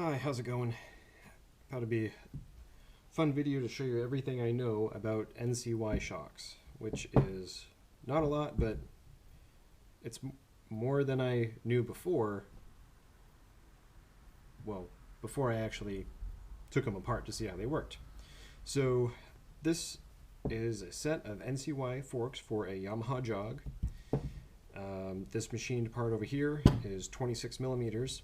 Hi, how's it going? Thought it'd be a fun video to show you everything I know about NCY shocks, which is not a lot, but it's more than I knew before. Well, before I actually took them apart to see how they worked. So this is a set of NCY forks for a Yamaha jog. This machined part over here is 26 millimeters.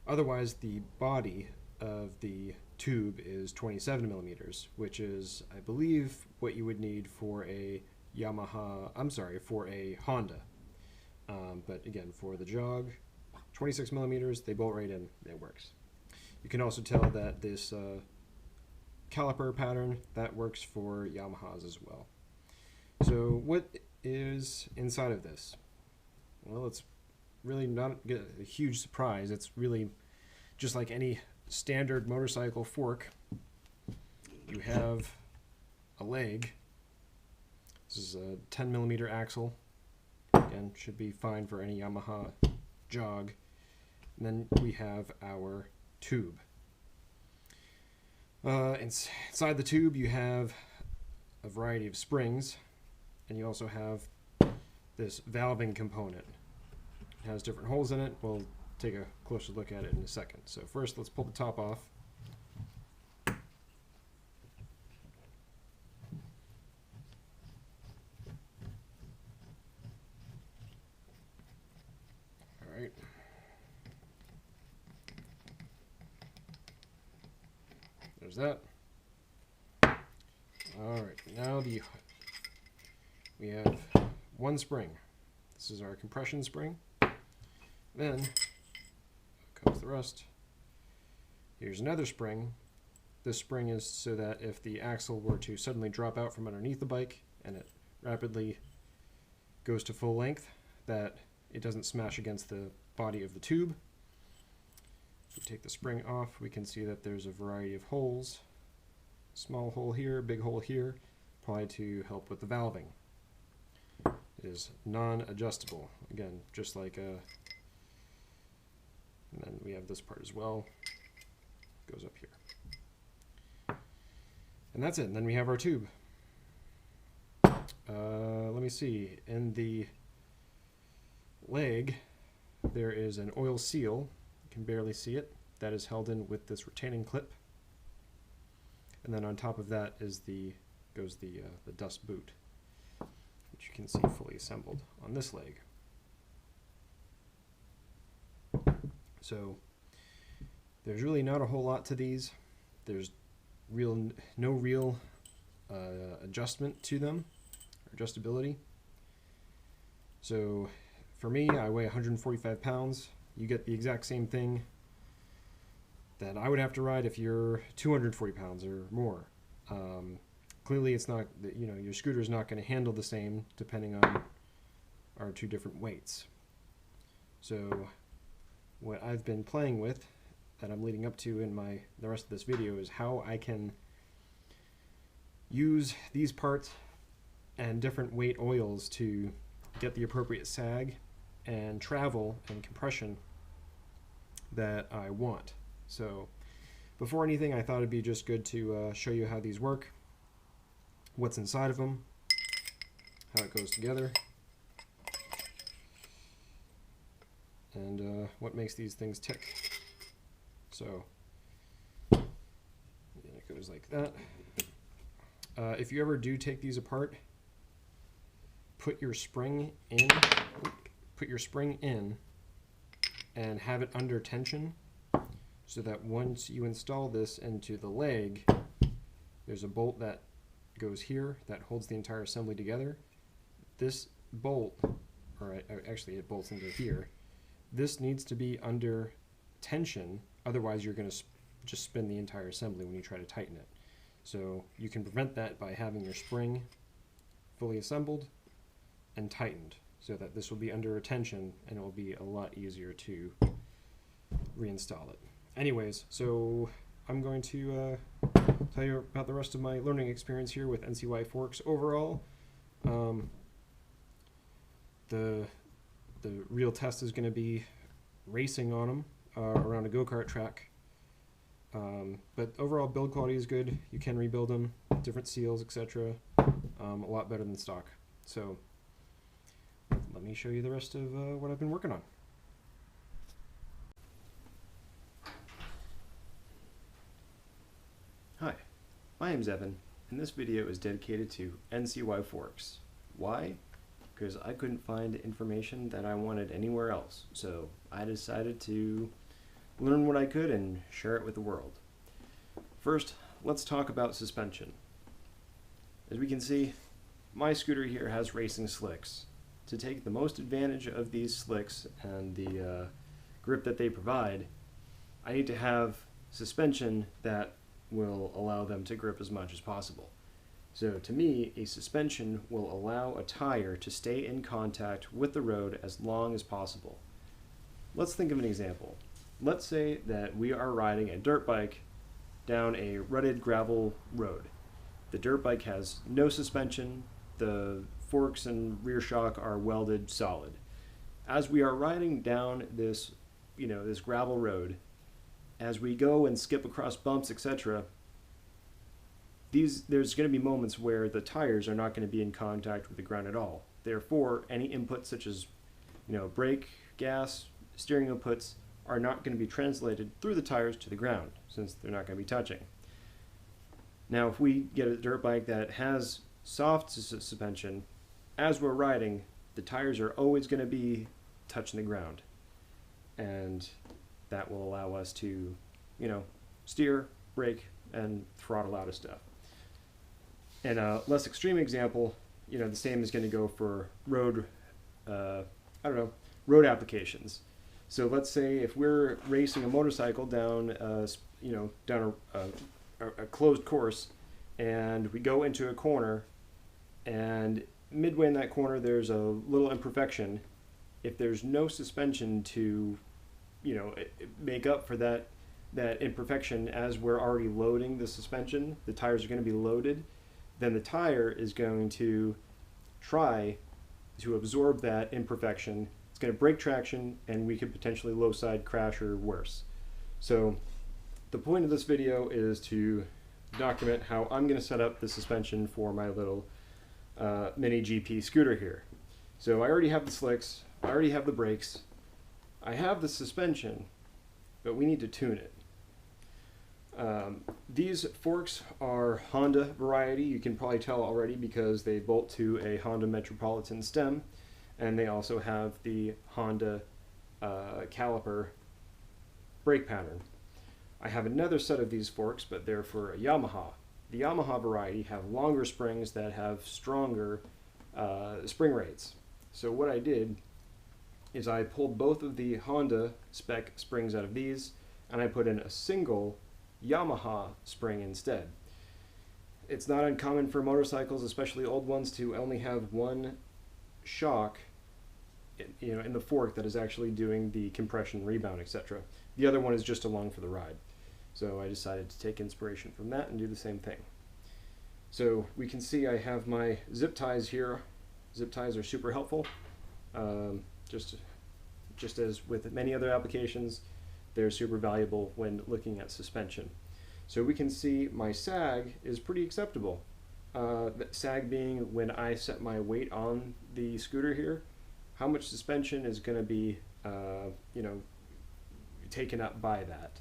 Otherwise, the body of the tube is 27 millimeters, which is, I believe, what you would need for a for a Honda. But again, for the jog, 26 millimeters, they bolt right in, it works. You can also tell that this caliper pattern, that works for Yamahas as well. So what is inside of this? Well, it's really not a huge surprise. It's really just like any standard motorcycle fork. You have a leg. This is a 10 millimeter axle. Again, should be fine for any Yamaha jog. And then we have our tube. Inside the tube you have a variety of springs, and you also have this valving component. It has different holes in it. We'll take a closer look at it in a second. So first, let's pull the top off. All right. There's that. All right. Now we have one spring. This is our compression spring. Then comes the rest. Here's another spring. This spring is so that if the axle were to suddenly drop out from underneath the bike and it rapidly goes to full length, that it doesn't smash against the body of the tube. If we take the spring off, we can see that there's a variety of holes. Small hole here, big hole here, probably to help with the valving. It is non-adjustable. Again, just like a... And then we have this part as well. Goes up here. And that's it. And then we have our tube. Let me see. In the leg, there is an oil seal. You can barely see it. That is held in with this retaining clip. And then on top of that goes the dust boot, which you can see fully assembled on this leg. So there's really not a whole lot to these. There's no real adjustment to them, or adjustability. So for me, I weigh 145 pounds. You get the exact same thing that I would have to ride if you're 240 pounds or more. Clearly, it's not, your scooter is not going to handle the same depending on our two different weights. So what I've been playing with, that I'm leading up to in the rest of this video, is how I can use these parts and different weight oils to get the appropriate sag and travel and compression that I want. So before anything, I thought it'd be just good to show you how these work, what's inside of them, how it goes together, and what makes these things tick. So it goes like that. If you ever do take these apart, put your spring in and have it under tension, so that once you install this into the leg, there's a bolt that goes here that holds the entire assembly together. This bolt, or actually it bolts into here, this needs to be under tension, otherwise you're going to just spin the entire assembly when you try to tighten it. So you can prevent that by having your spring fully assembled and tightened, so that this will be under tension and it will be a lot easier to reinstall it. Anyways, so I'm going to tell you about the rest of my learning experience here with NCY forks. Overall, the real test is going to be racing on them around a go-kart track. But overall build quality is good. You can rebuild them, different seals, etc. A lot better than stock. So let me show you the rest of what I've been working on. Hi, my name's Evan, and this video is dedicated to NCY forks. Why? Because I couldn't find information that I wanted anywhere else, so I decided to learn what I could and share it with the world. First, let's talk about suspension. As we can see, my scooter here has racing slicks. To take the most advantage of these slicks and the grip that they provide, I need to have suspension that will allow them to grip as much as possible. So to me, a suspension will allow a tire to stay in contact with the road as long as possible. Let's think of an example. Let's say that we are riding a dirt bike down a rutted gravel road. The dirt bike has no suspension, the forks and rear shock are welded solid. As we are riding down this, this gravel road, as we go and skip across bumps, etc., there's going to be moments where the tires are not going to be in contact with the ground at all. Therefore, any inputs such as, brake, gas, steering inputs are not going to be translated through the tires to the ground, since they're not going to be touching. Now, if we get a dirt bike that has soft suspension, as we're riding, the tires are always going to be touching the ground. And that will allow us to, steer, brake, and throttle out of stuff. And a less extreme example, the same is going to go for road, road applications. So let's say if we're racing a motorcycle down, down a closed course, and we go into a corner, and midway in that corner there's a little imperfection. If there's no suspension to, make up for that imperfection as we're already loading the suspension, the tires are going to be loaded, then the tire is going to try to absorb that imperfection. It's going to break traction, and we could potentially low side crash or worse. So the point of this video is to document how I'm going to set up the suspension for my little mini GP scooter here. So I already have the slicks, I already have the brakes, I have the suspension, but we need to tune it. These forks are Honda variety. You can probably tell already because they bolt to a Honda Metropolitan stem, and they also have the Honda caliper brake pattern. I have another set of these forks, but they're for a Yamaha. The Yamaha variety have longer springs that have stronger spring rates. So what I did is I pulled both of the Honda spec springs out of these, and I put in a single Yamaha spring instead. It's not uncommon for motorcycles, especially old ones, to only have one shock in the fork that is actually doing the compression, rebound, etc. The other one is just along for the ride. So I decided to take inspiration from that and do the same thing. So we can see I have my zip ties here. Zip ties are super helpful. Just as with many other applications, they're super valuable when looking at suspension. So we can see my sag is pretty acceptable. Sag being when I set my weight on the scooter here, how much suspension is going to be, taken up by that.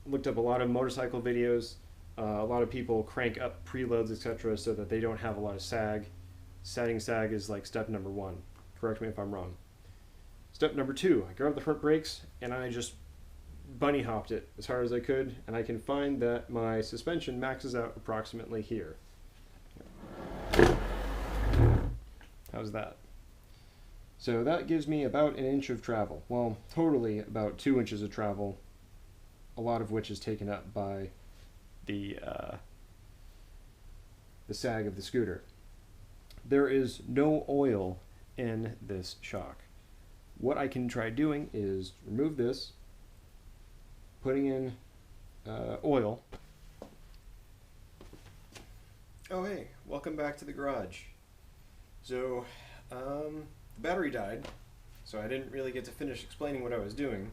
Looked up a lot of motorcycle videos. A lot of people crank up preloads, etc., so that they don't have a lot of sag. Setting sag is like step number 1. Correct me if I'm wrong. Step number 2, I grabbed the front brakes and I just bunny hopped it as hard as I could, and I can find that my suspension maxes out approximately here. How's that? So that gives me about 1 inch of travel. Well, totally about 2 inches of travel, a lot of which is taken up by the sag of the scooter. There is no oil in this shock. What I can try doing is remove this, putting in oil. Oh hey, welcome back to the garage. So the battery died, so I didn't really get to finish explaining what I was doing.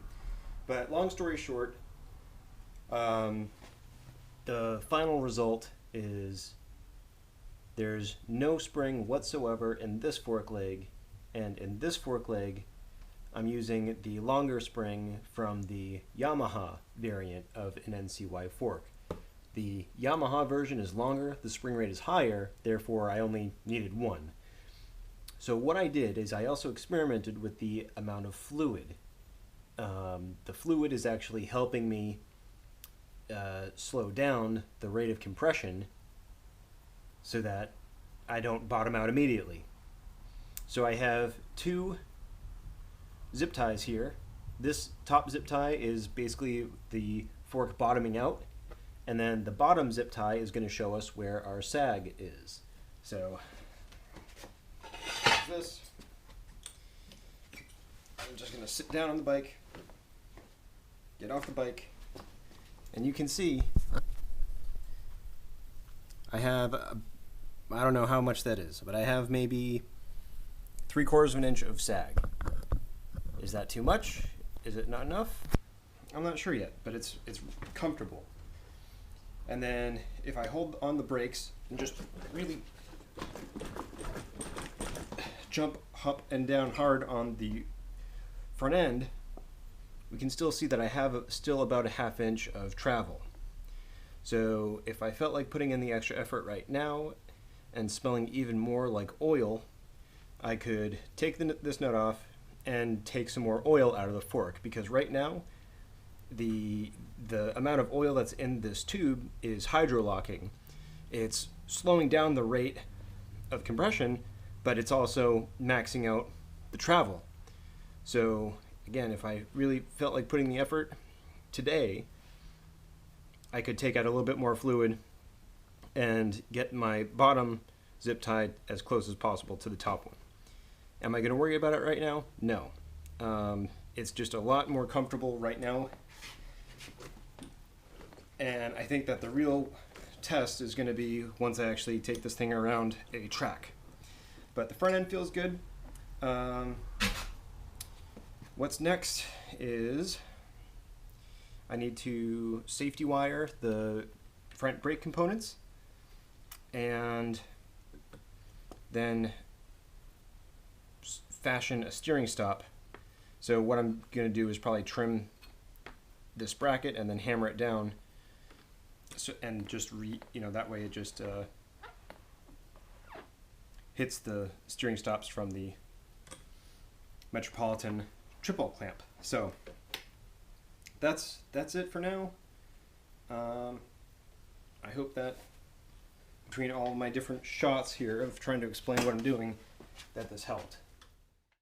But long story short, the final result is there's no spring whatsoever in this fork leg, and in this fork leg I'm using the longer spring from the Yamaha variant of an NCY fork. The Yamaha version is longer, the spring rate is higher, therefore I only needed one. So what I did is I also experimented with the amount of fluid. The fluid is actually helping me slow down the rate of compression so that I don't bottom out immediately. So I have two zip ties here. This top zip tie is basically the fork bottoming out, and then the bottom zip tie is going to show us where our sag is. So this, I'm just going to sit down on the bike, get off the bike, and you can see I have, I don't know how much that is, but I have maybe 3/4 of an inch of sag. Is that too much? Is it not enough? I'm not sure yet, but it's comfortable. And then if I hold on the brakes and just really jump up and down hard on the front end, we can still see that I have still about a 1/2 inch of travel. So if I felt like putting in the extra effort right now and smelling even more like oil, I could take this nut off and take some more oil out of the fork, because right now the amount of oil that's in this tube is hydrolocking. It's slowing down the rate of compression, but it's also maxing out the travel. So again, if I really felt like putting the effort today, I could take out a little bit more fluid and get my bottom zip tied as close as possible to the top one. Am I going to worry about it right now? No. It's just a lot more comfortable right now. And I think that the real test is going to be once I actually take this thing around a track. But the front end feels good. What's next is I need to safety wire the front brake components, and then fashion a steering stop. So what I'm going to do is probably trim this bracket and then hammer it down, so, and just that way it just hits the steering stops from the Metropolitan triple clamp. So that's it for now. I hope that between all my different shots here of trying to explain what I'm doing, that this helped.